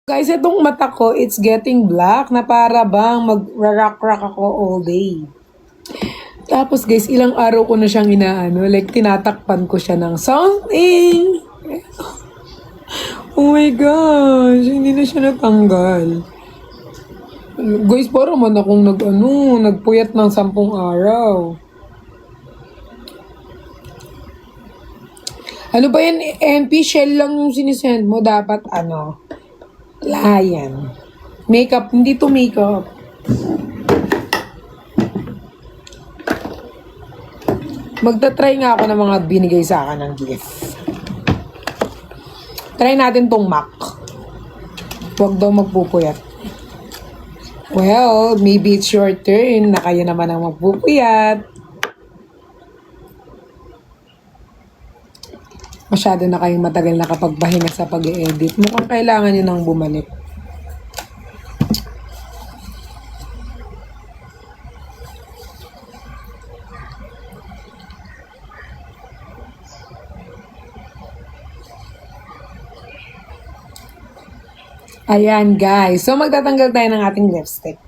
Guys, itong mata ko, it's getting black na para bang mag-rock-rock ako all day. Tapos guys, ilang araw ko na siyang inaano, like tinatakpan ko siya ng something. Oh my gosh, hindi na siya natanggal. Guys, para man akong nagpuyat ng 10 araw. Ano ba yan? MP shell lang yung sinisend mo. Dapat layan. Makeup. Hindi to makeup. Magta-try nga ako ng mga binigay sa akin ng gift. Try natin tong MAC. Huwag daw magpupuyat. Well, maybe it's your turn na kayo naman ang magpupuyat. Masyado na kayong matagal nakapagpahinga sa pag-i-edit. Mukhang kailangan nyo nang bumalik. Ayan guys. So magtatanggal tayo ng ating lipstick.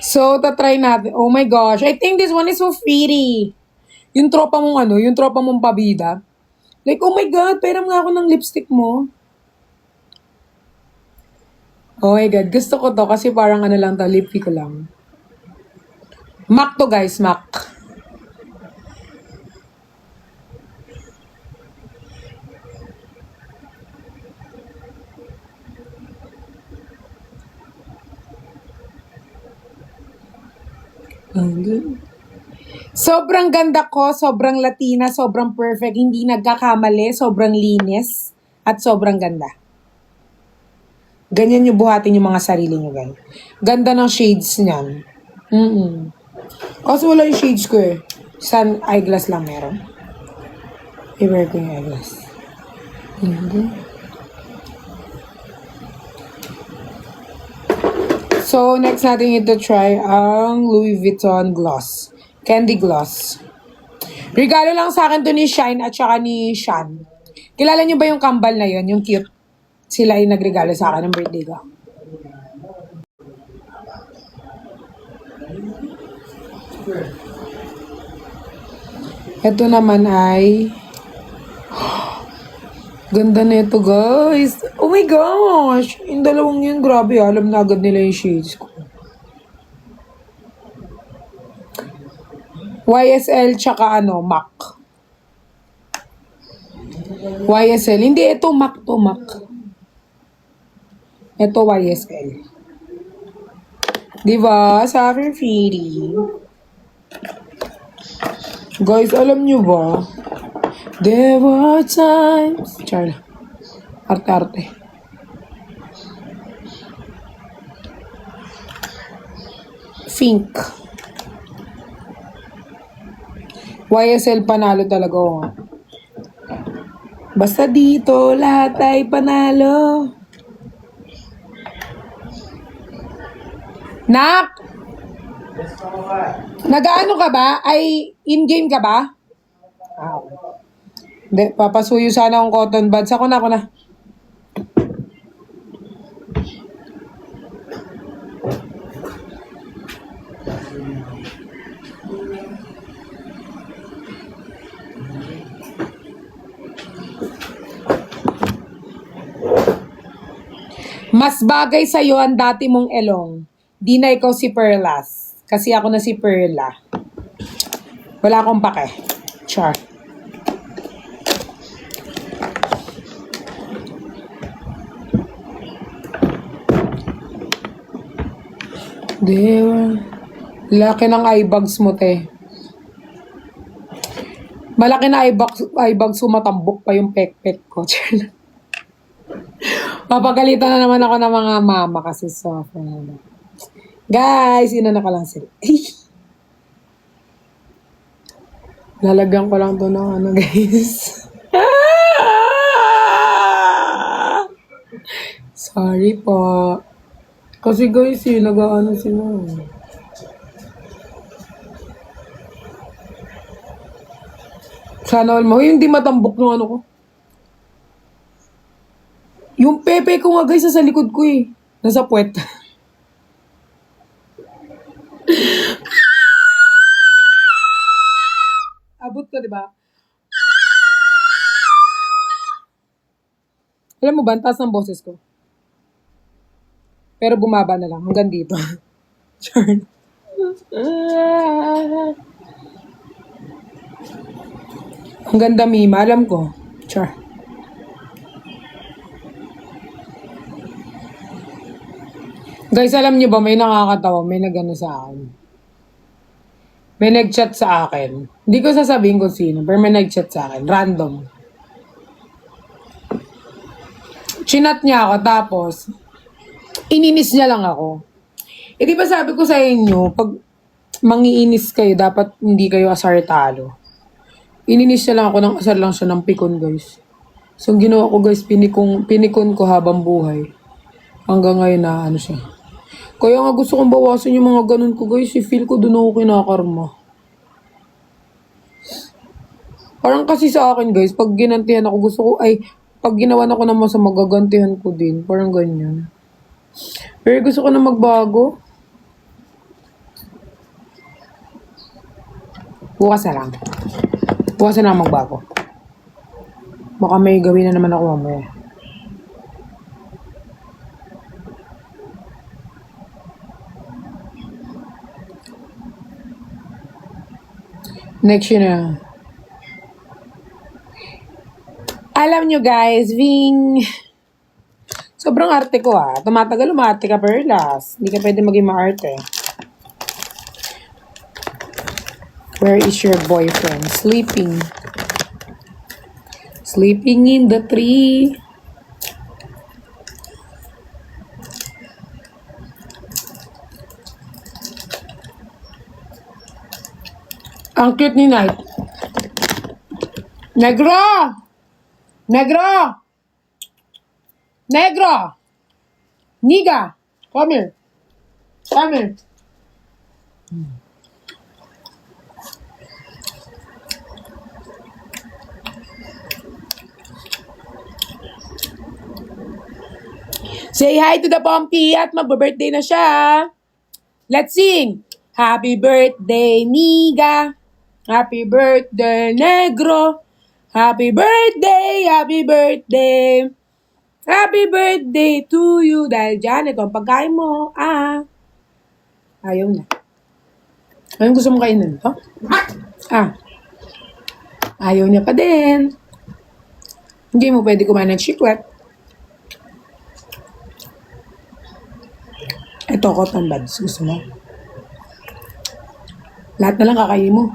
So, tatry natin. Oh my gosh. I think this one is so pretty. Yung tropa mong pabida. Like, oh my God, pairam nga ako ng lipstick mo. Oh my God, gusto ko to kasi parang lang to, lip ko lang. MAC to guys, MAC. Sobrang ganda ko, sobrang Latina, sobrang perfect, hindi nagkakamali, sobrang linis, at sobrang ganda. Ganyan yung buhatin yung mga sarili nyo, guys. Ganda ng shades niyan. Kasi wala yung shades ko eh. Sun eyeglass lang meron. I-wear ko yung eyeglass. So, next natin ito try ang Louis Vuitton Gloss. Candy Gloss. Regalo lang sa akin to ni Shine at saka ni Shan. Kilala niyo ba yung kambal na yon, yung cute? Sila ay nagregalo sa akin ng birthday ko. Ito naman ay... Ganda na ito, guys. Oh my gosh! Yung dalawang yun, grabe. Alam na agad nila yung shades ko. YSL tsaka MAC. YSL. Hindi, ito MAC to, MAC. Ito YSL. Diba? Sa akin, pretty. Guys, alam nyo ba? There were times... Charla. Arte-arte. Pink. YSL panalo talaga. Oh. Basta dito, lahat ay panalo. Nak! Nag-ano ka ba? Ay, in-game ka ba? Hindi, papasuyo sana akong cotton buds. Ako na. Mas bagay sa'yo ang dati mong elong. Di na ikaw si Perlas. Kasi ako na si Perla. Wala akong pake. Char. Diba? Laki ng eye bags mo, te. Malaki na eye bags ko, matambok pa yung pek-pek ko. Papagalitan na naman ako ng mga mama kasi soft. Guys, inano ko lang sila. Lalagyan ko lang to ng guys. Sorry po. Kasi guys, nag-ano sila. Sana all mo. Yung di matambok yung ano ko. Yung pepe ko nga guys, sa likod ko eh. Nasa puwet. Abot ko, di ba? Alam mo ba, ang taas ng boses ko. Pero bumaba na lang, hanggang dito. Char. Ang ganda, Mima. Alam ko. Char. Guys, alam niyo ba, may nakakatawa, may nagano sa akin. May nag-chat sa akin. Hindi ko sasabihin kung sino, pero may nag-chat sa akin. Random. Chinat niya ako, tapos, ininis niya lang ako. Eh, di ba sabi ko sa inyo, pag mangiinis kayo, dapat hindi kayo asar talo. Ininis niya lang ako, ng asar lang siya ng pikon, guys. So, ang ginawa ko, guys, pinikon ko habang buhay. Hanggang ngayon na, ano siya. Kaya nga gusto kong bawasan yung mga ganun ko, guys. I-feel ko doon ako kinakarma. Parang kasi sa akin, guys, pag ginantihan ako, gusto ko, pag ginawan ako ng masama, gagantihan ko din. Parang ganyan. Pero gusto ko na magbago. Bukas na lang. Bukas na lang magbago. Baka may gawin na naman ako mamaya. Next year na. Alam nyo guys, Ving, sobrang arte ko ah. Tumatagal umarte ka, Perlas. Hindi ka pwede maging maarte. Where is your boyfriend? Sleeping. Sleeping in the tree. Ang cute ni Night. Negro! Negro! Negro! Niga! Come here. Come here. Say hi to the Pompey at magbe-birthday na siya. Let's sing. Happy birthday, Niga. Happy birthday, Negro. Happy birthday, happy birthday. Happy birthday to you. Dahil dyan, ito ang pagkain mo. Ayaw na. Anong gusto mong kainin? Ito? Ayaw niya pa din. Hindi mo pwede kumain ng chiclet. Ito, cotton buds. Gusto mo? Lahat na lang kakainin mo.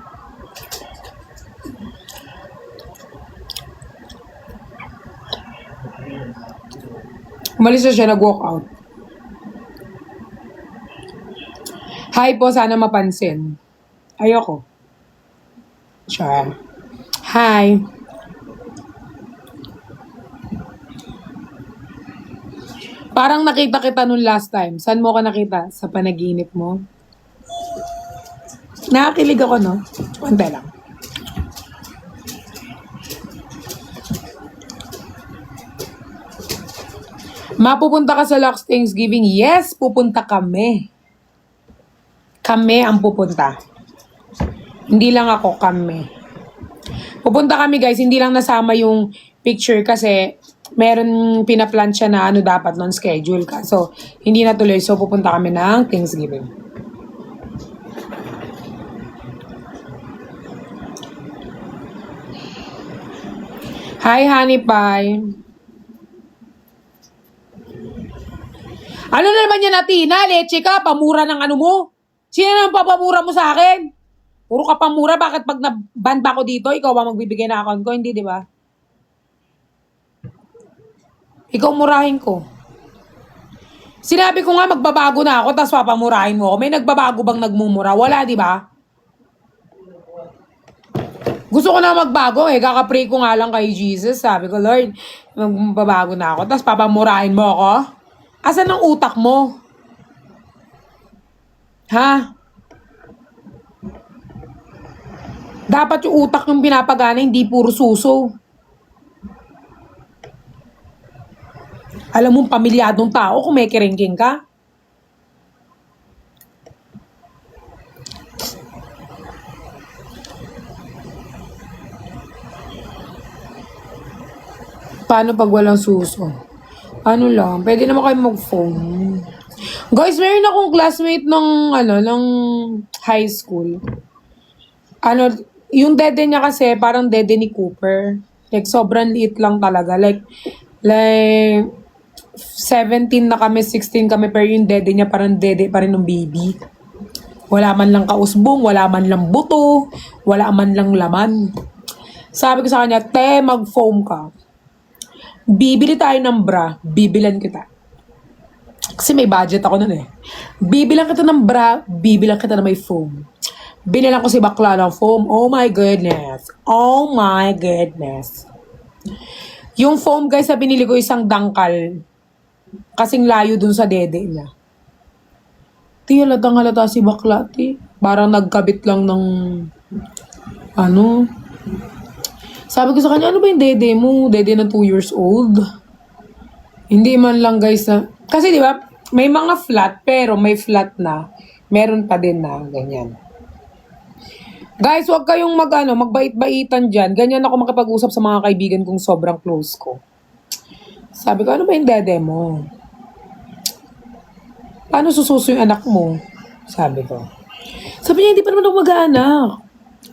Umalis na siya, nag-walk out. Hi po, sana mapansin. Ayoko. Siya. Hi. Parang nakita kita nung last time. Saan mo ka nakita? Sa panaginip mo? Nakakilig ako, no? Konti lang. Mapupunta ka sa Lux Thanksgiving? Yes, pupunta kami. Kami ang pupunta. Hindi lang ako, kami. Pupunta kami guys, hindi lang nasama yung picture kasi meron pinaplan siya na ano dapat non-schedule ka. So, hindi natuloy. So, pupunta kami ng Thanksgiving. Hi, Honey Pie. Ano na naman yan, Atina? Leche ka, pamura ng ano mo? Sino naman papamura mo sa akin? Puro ka pamura, bakit pag na-ban ba ako dito, ikaw ba magbibigay na account ko? Hindi, di ba? Ikaw murahin ko. Sinabi ko nga magbabago na ako, tapos papamurahin mo ako. May nagbabago bang nagmumura? Wala, di ba? Gusto ko na magbago eh. Kakapray ko nga lang kay Jesus. Sabi ko, Lord, magbabago na ako, tapos papamurahin mo ako? Asan ang utak mo? Ha? Dapat yung utak yung pinapagana, hindi puro suso. Alam mong pamilyadong tao kung may kiringking ka. Paano pag walang suso? Ano lang, pwede naman kayo mag-phone. Guys, meron akong classmate ng high school. Yung dede niya kasi parang dede ni Cooper. Like, sobrang liit lang talaga. Like 17 na kami, 16 kami, pero yung dede niya parang dede pa rin ng baby. Wala man lang kausbong, wala man lang buto, wala man lang laman. Sabi ko sa kanya, te, mag-foam ka. Bibili tayo ng bra, bibilan kita. Kasi may budget ako nun eh. Bibilan kita ng bra, bibilan kita na may foam. Binilang ko si bakla ng foam. Oh my goodness. Oh my goodness. Yung foam guys na binili ko isang dangkal. Kasing layo dun sa dede niya. Ti, halata si bakla, ti. Parang nagkabit lang ng Sabi ko sa kanya, ano ba yung dede mo? Dede na 2 years old. Hindi man lang guys na... Kasi di ba may mga flat, pero may flat na. Meron pa din na ganyan. Guys, huwag kayong magbait-baitan dyan. Ganyan ako makipag-usap sa mga kaibigan kong sobrang close ko. Sabi ko, ano ba yung dede mo? Paano sususo yung anak mo? Sabi ko. Sabi niya, hindi pa naman ako mag-aanak.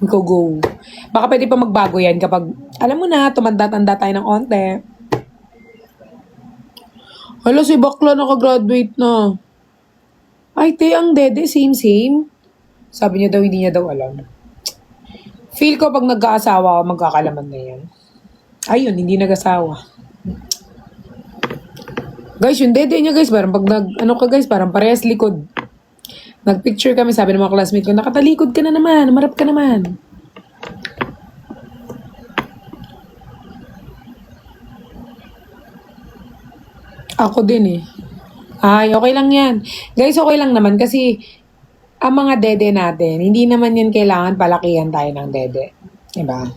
Go. Baka pwede pa magbago yan kapag, alam mo na, tumanda-tanda tayo ng onte. Hala, si bakla nakagraduate na. Ay, te, ang dede, same. Sabi niya daw, hindi niya daw alam. Feel ko pag nag-aasawa ako, magkakalaman na yan. Ayun, hindi nag-asawa. Guys, yung dede niya guys, parang pag parang parehas likod. Nag-picture kami, sabi ng mga classmate ko, nakatalikod ka na naman, marap ka naman. Ako din eh. Ay, okay lang yan. Guys, okay lang naman kasi ang mga dede natin, hindi naman yan kailangan palakihan tayo ng dede. Diba?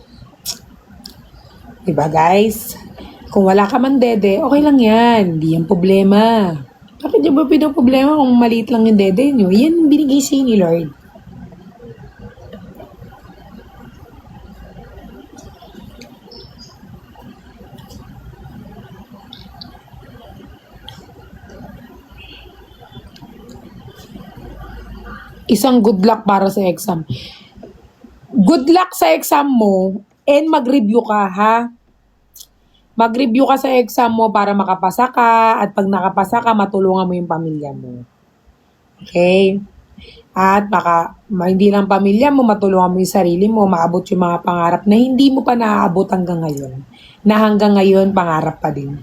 Diba guys? Kung wala ka man dede, okay lang yan. Hindi yan problema. Bakit niyo ba problema kung maliit lang yung dede nyo? Yan binigay sa'yo ni Lord. Isang good luck para sa exam. Good luck sa exam mo and mag-review ka, ha? Mag-review ka sa exam mo para makapasa ka at pag nakapasa ka, matulungan mo yung pamilya mo. Okay? At baka hindi lang pamilya mo, matulungan mo yung sarili mo, maabot yung mga pangarap na hindi mo pa naaabot hanggang ngayon. Na hanggang ngayon, pangarap pa din.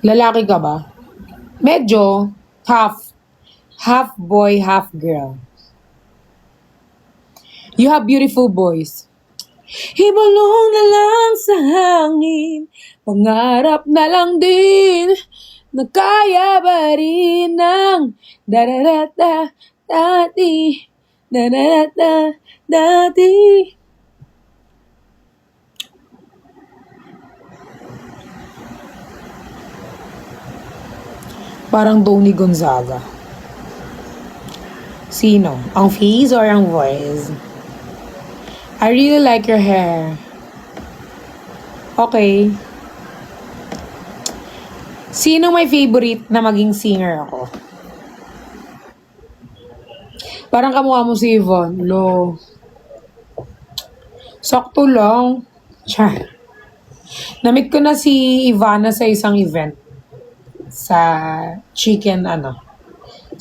Lalaki ka ba? Medyo half. Half boy, half girl. You have beautiful boys. Hibalong na lang sa hangin, pangarap na lang din, na kaya ba rin ng dararata dati, dararata dati. Parang Tony Gonzaga. Sino? Ang face or ang voice? I really like your hair. Okay. Sino may favorite na maging singer ako? Parang kamukha mo si Yvonne. Lo. Sakto lang. Char. Namit ko na si Ivana sa isang event. Sa chicken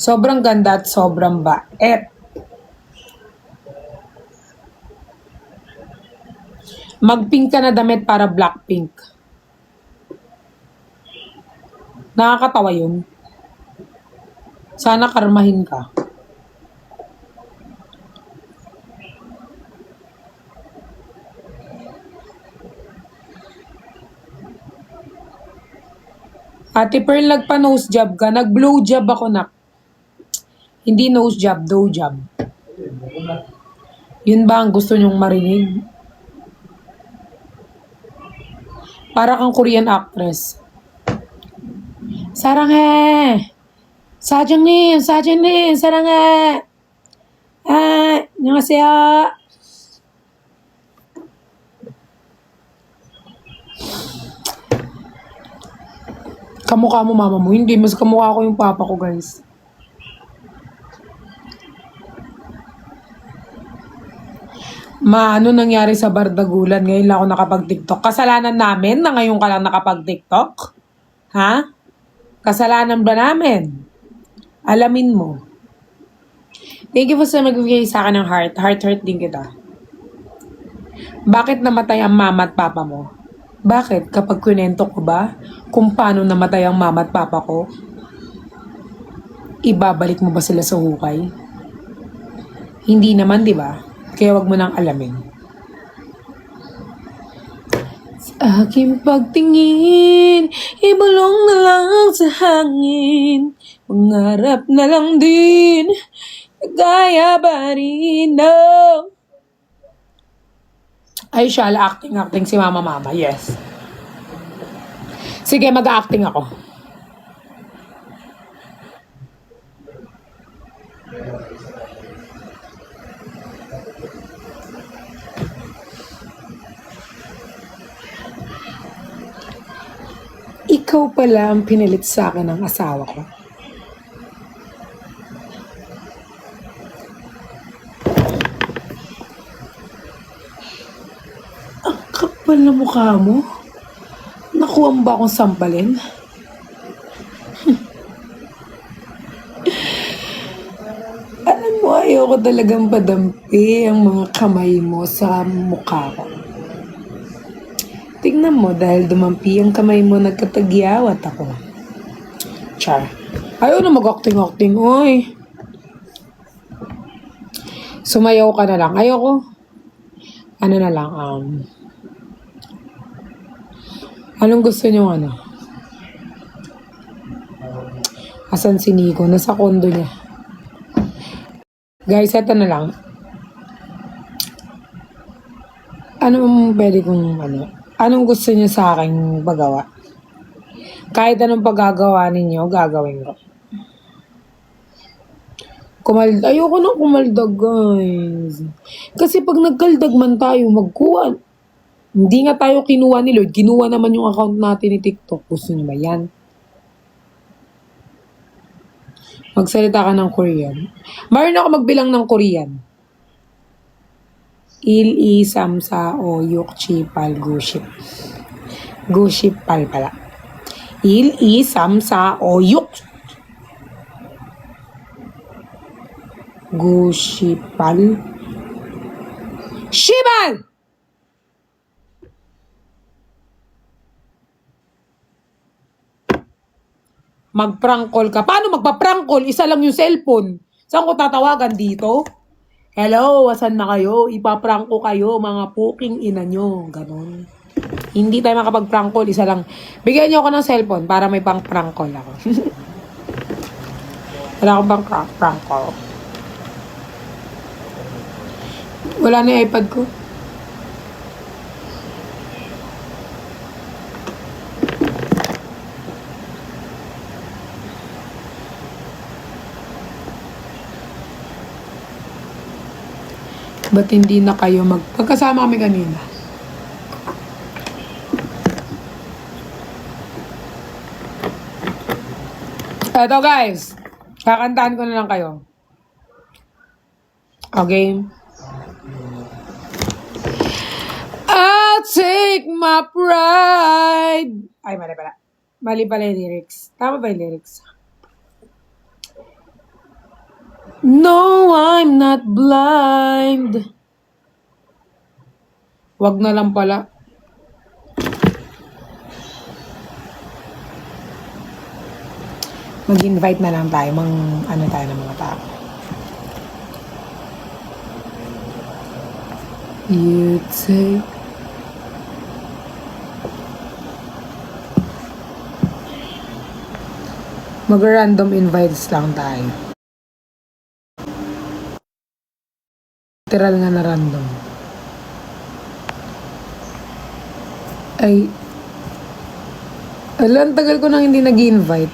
Sobrang ganda at sobrang bait. Mag-pink ka na damit para Blackpink. Nakakatawa yun. Sana karmahin ka. Ate Pearl, nagpa-nose job ka. Nag-blow job ako, nak. Hindi nose job, dough job. Yun ba ang gusto nyong marinig? Para kang Korean actress. 사랑해. 사장님, 사랑해. 안녕하세요. Kamukha mo mama mo. Hindi, mas kamukha ko yung papa ko, guys. Ano nangyari sa Bardagulan? Ngayon lang ako nakapag-TikTok. Kasalanan namin na ngayon ka lang nakapag-TikTok? Ha? Kasalanan ba namin? Alamin mo. Thank you po sa magbigay sa akin ng heart. Heart din kita. Bakit namatay ang mama at papa mo? Bakit? Kapag kwento ko ba kung paano namatay ang mama at papa ko, ibabalik mo ba sila sa hukay? Hindi naman, di ba? Kaya wag mo nang alamin. Sa aking pagtingin, ibulong na lang sa hangin. Mangarap na lang din, gaya ba rin no? Ay, shala, acting si mama, yes. Sige, mag-acting ako. Ikaw pala ang pinilit sa akin ng asawa ko. Ang kapal na mukha mo. Nakuha ba akong sampalin? Alam mo, ayoko talagang padampi ang mga kamay mo sa mukha ko. Tingnan mo, dahil dumampi ang kamay mo, nagkatagyawat ako. Char. Ayaw na mag-acting, oy. Sumayaw ka na lang. Ayoko. Ano na lang, anong gusto niyo, Asan si Nico? Nasa kondo niya. Guys, eto na lang. Anong pwede kong, anong gusto niyo sa aking paggawa? Kahit anong paggagawa ninyo, gagawin ko. Ayoko nang kumaldag, guys. Kasi pag nagkaldag man tayo, magkuha. Hindi nga tayo kinuha ni Lord. Kinuha naman yung account natin ni TikTok. Gusto niyo ba yan? Magsalita ka ng Korean. Mayroon ako magbilang ng Korean. Il, I, Samsa, O, Yuk, Chi, Pal, Guship. Guship, Pal pala. Il, I, Samsa, O, Yuk. Guship, Pal. Shibal! Mag-prank call ka. Paano magpa-prank call? Isa lang yung cellphone. Saan ko tatawagan dito? Hello, asan na kayo? Ipaprank ko kayo, mga puking ina nyo. Ganon. Hindi tayo makapag-prank call. Isa lang. Bigyan nyo ako ng cellphone para may pang-prank call ako. Wala akong pang-prank call. Wala na yung iPad ko. Ba't hindi na kayo pagkasama kami kanina? Eto guys, kakantahan ko na lang kayo. Okay? I'll take my pride. Ay, mali pala. Mali pala yung lyrics. Tama ba yung lyrics? No, I'm not blind. Wag na lang pala. Mag-invite na lang tayo. Tayo ng mga tao. You take mag-random invites lang tayo. Literal nga na random. Ay, alam, tagal ko nang hindi nag-invite.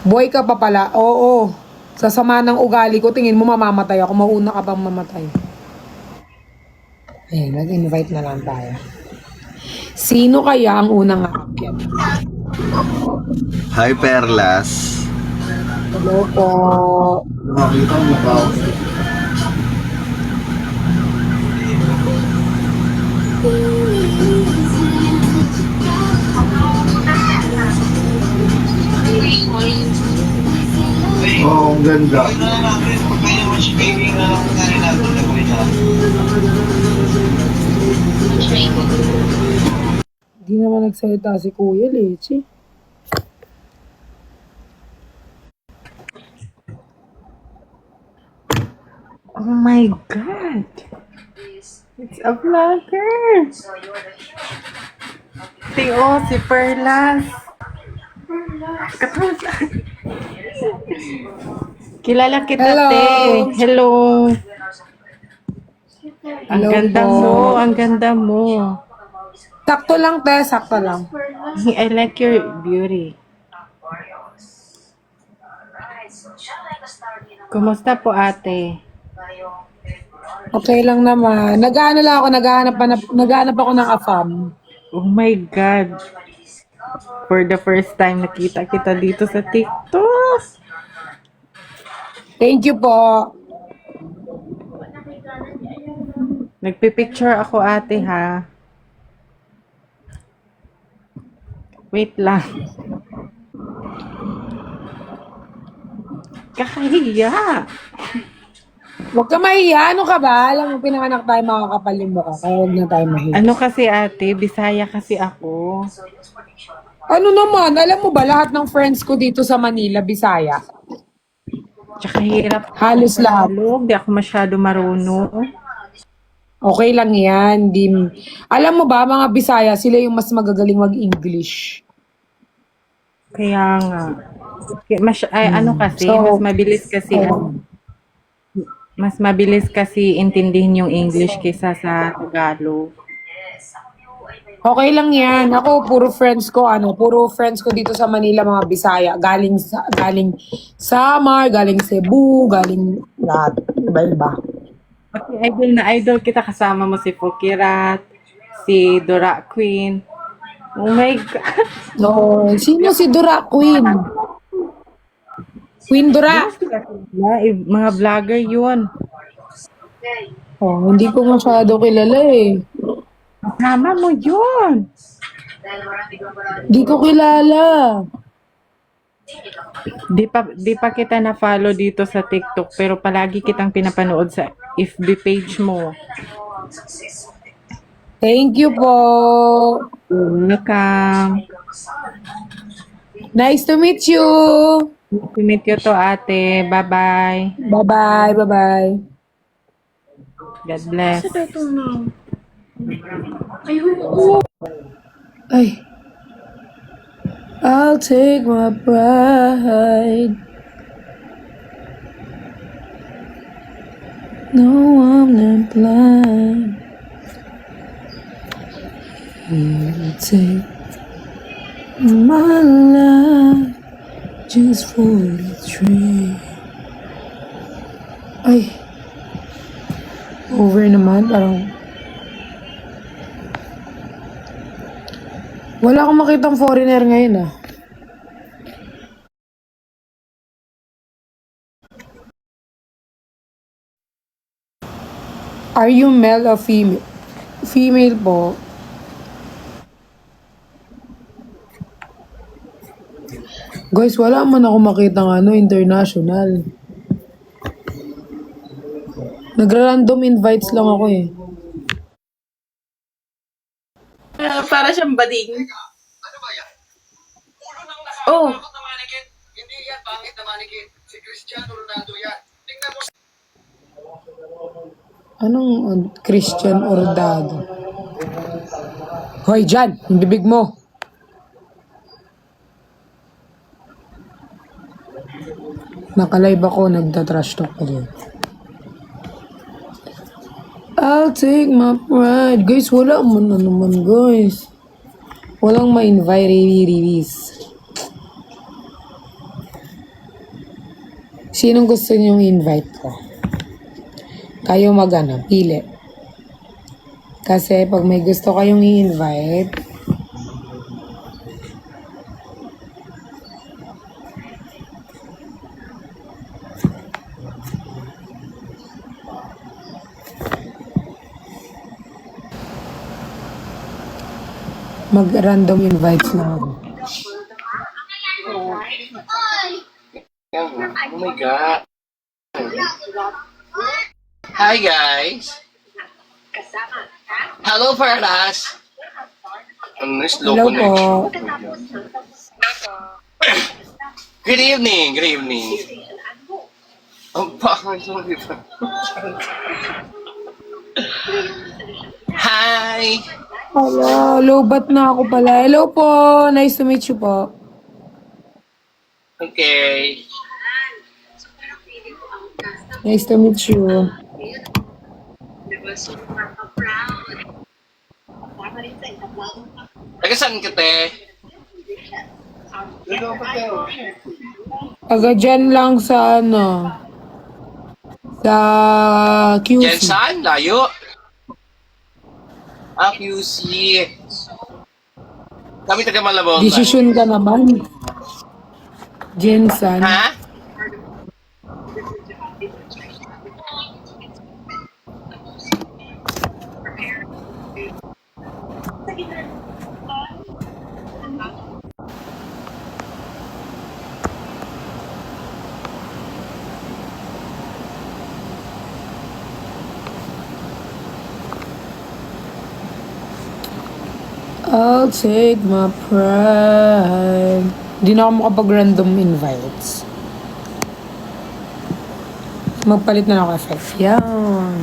Boy ka pa pala. Oo. Sa sama ng ugali ko, tingin mo mamamatay ako. Mauna ka pang mamatay. Eh, nag-invite na lang tayo. Sino kaya ang unang aakyat? Hi, Perlas. Hello po. Makita mo ba ako? Oo, ang ganda. Di naman nagsalita si Kuya Leche. Oh my God! It's a vlogger! Tio, si Perlas! Katulad. Kilala kita, Hello! te. Hello! Ang Hello ganda po. mo, ang ganda mo. Sakto lang, te. Sakto lang. I like your beauty. Kumusta po, ate? Okay lang naman. Nag-ano lang ako, naghahanap ako ng afam. Oh my God! For the first time, nakita kita dito sa TikTok. Thank you po. Nagpipicture ako, ate, ha? Wait lang. Kakahiya. Huwag ka mahiya. Ano ka ba? Alam mo, pinanganak tayo makakapal yung mukha. Kaya huwag na tayo mahiya. Ano kasi, ate? Bisaya kasi ako. Ano naman? Alam mo ba, lahat ng friends ko dito sa Manila, Bisaya. Tsaka hirap Halos lahat. Tagalog. Di ako masyado marunong. Okay lang yan. Alam mo ba, mga Bisaya, sila yung mas magagaling mag-English. Kaya nga. Ano kasi, So, mas mabilis kasi intindihin yung English kaysa sa Tagalog. okay lang yan. Ako, puro friends ko dito sa Manila, mga Bisaya. Galing Samar, galing Cebu, galing lahat. Iba-iba. Okay, idol na idol kita. Kasama mo si Fukirat, si Dora Queen. Oh my God. No, sino si Dora Queen? Queen Di Dora. mo sila kilala? Mga vlogger yun. Oh, hindi ko masyado kilala eh. Kasama mo yun. Hindi ko kilala. Di pa kita na-follow dito sa TikTok pero palagi kitang pinapanood sa FB page mo. Thank you po. Welcome. Nice to meet you. Nice to meet you to, ate. Bye-bye. Bye-bye, bye-bye. God bless. Ay. I'll take my pride. No, I'm not blind. I'll take my life just for the tree. Ay. Over naman, parang wala akong makitang foreigner ngayon ah. Are you male or female? Female po. Guys, wala man ako makitang international. Nagra-random invites lang ako eh. Para siyang bading. Oh, Anong Christian Ordado? Hoy, Jan, yung bibig mo. Nakalive ako, nagda-trash talk ko din. I'll take my pride. Guys, wala mo na naman, guys. Walang ma-invite, release. Sinong gusto niyong invite ko? Kayo pili. Kasi pag may gusto kayong i-invite, mag-random invites na ako. Oh my God. Hi guys. Hello Perlas. Ano slow Hello po. connection. Good evening. Good evening. Ang pangit mo dito. Hi. Hello, lobat na ako pala. Hello po, nice to meet you po. Okay. Nice to meet you. Taga saan ka te? Taga dyan lang sa sa QC. Jensan? Layo? QC. Kami taga Malabon. Desisyon ka naman. Jensan. Ha? I'll take my pride. Hindi na ako makapag-random invites. Magpalit na ako effect. Yan.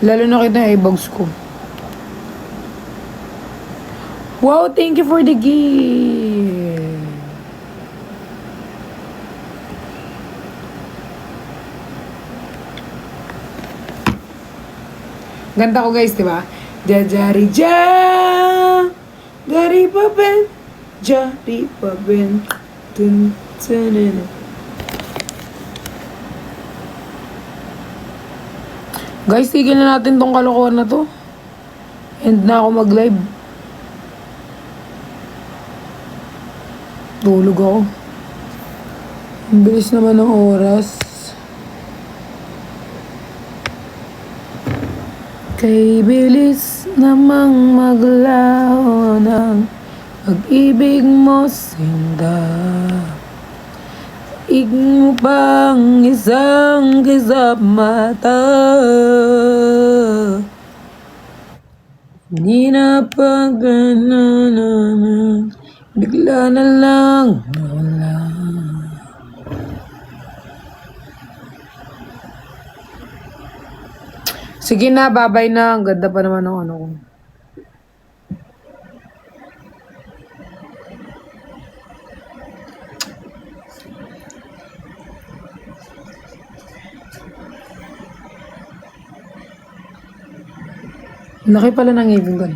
Lalo na kita i-box ko. Wow, thank you for the gift. Ganda ko guys, di ba? Jajari ja, dari pa ben, jari pa ben, dun dun. Guys, tigil na natin tong kalokohan na to. End na ako mag-live. Tulog ako. Ang bilis naman ng oras. Kay bilis namang maglaho ng pag-ibig mo sinda. Ig mo pang isang kisap mata. Hindi na pag bigla na lang wala. Sige na, babay na. Ang ganda pa naman ng ano ko. Laki pala ng ibig ko.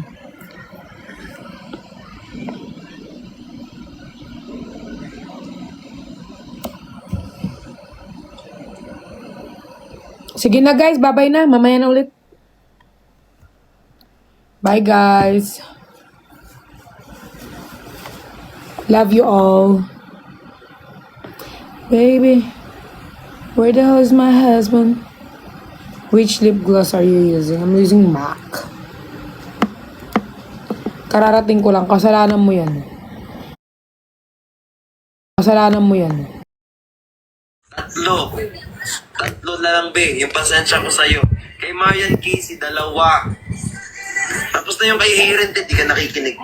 Sige na guys, bye-bye na. Mamaya na ulit. Bye guys. Love you all. Baby, where the hell is my husband? Which lip gloss are you using? I'm using MAC. Kararating ko lang. Kasalanan mo yan. Kasalanan mo yan. Tatlo na lang, be. Yung pasensya ko sa'yo. Kay Marian Casey, 2. Tapos na yung kay Hiren, di ka nakikinig.